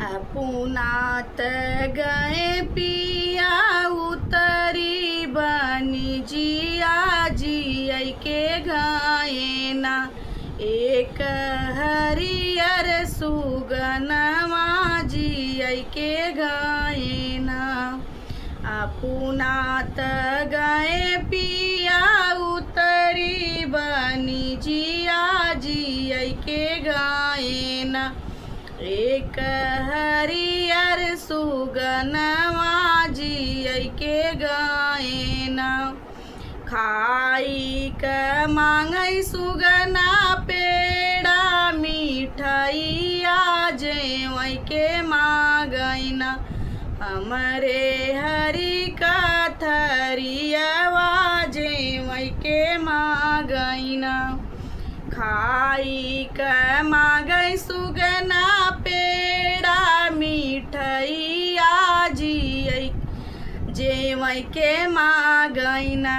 अपुनात गए पिया उतरी बनी जिया जिया के गाए ना एक हरियर सुगनमा जिया के गाए ना। अपुनात गए पिया उतरी बनी जिया जिया के गाए ना एक हरियर सुगनमा जिया के गाए ना। खाई क मांगई सुगना पेड़ा मिठाइया जेवई के मांगई ना हमरे हरि कथरियावा जेवई के मांगई ना। खाई क मांगई सुगना पेड़ा मिठाइया जेवई के मांगई ना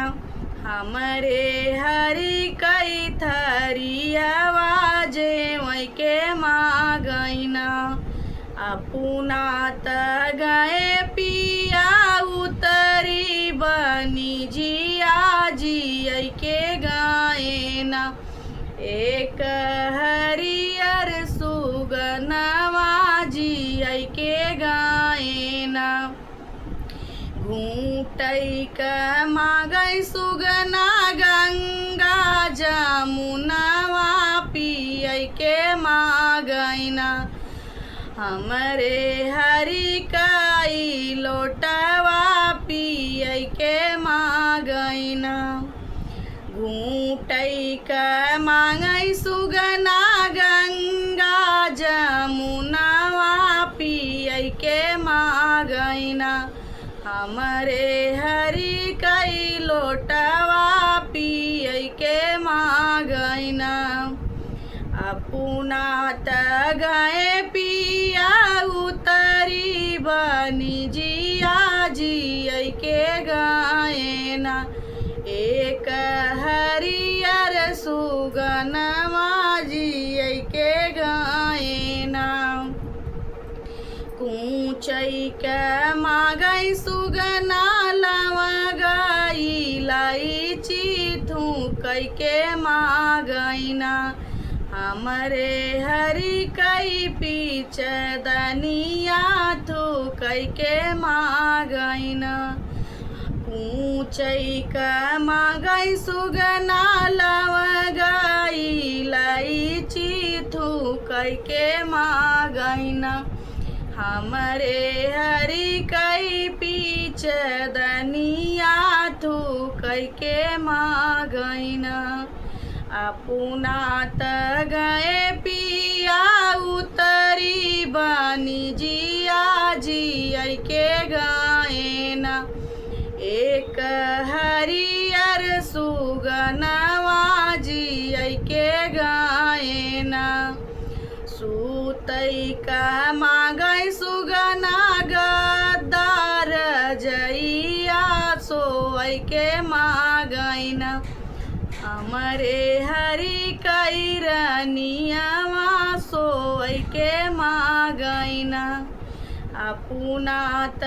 हमरे हरि कई थरियावा जेवई के मांगई ना। अपुनात गए पिया उतरी बनी जिया जिया के गाए ना एक हरियर सुगनमा जिया के गाए ना। घूटई क मांगई सुगना गंगा जमुनवा पिय के मांगई ना हमरे हरि कई लोटवा पिय के मांगई ना। घूटई क मांगई सुगना गंगा जमुनवा पिय के मांगई ना हमरे हरि कई लोटवा पिय के मांगई ना। अपुनात गए पिया उतरी बनी जिया जिया के गाए ना एक हरियर सुगनमा जिया के गाए ना। कूचई क मांगई सुगना लवंगा इलायची थूकई के मांगई ना हमरे हरि कई पीछ दनिया थूकई के मांगई ना। ऊंचई क मांगई सुगना लवंगा इलायची थूकई के मांगई ना हमरे हरि कई पीछ दनिया थूकई के मांगई ना। अपुनात गए पिया उतरी बनी जिया जिया के गाए ना एक हरियर सुगनवा जिया के गाए ना। सूतई क मांगई सुगना गद्दार जइया सोई के मांगई ना हमरे हरि कई रनियावा सोई के मांगई ना। अपुनात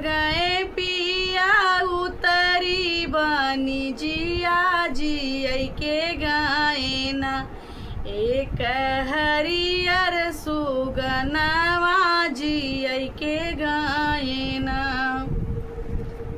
गए पिया उतरी बनी जिया जिया के गाए ना एक हरियर सुगनवा जिया के गाए।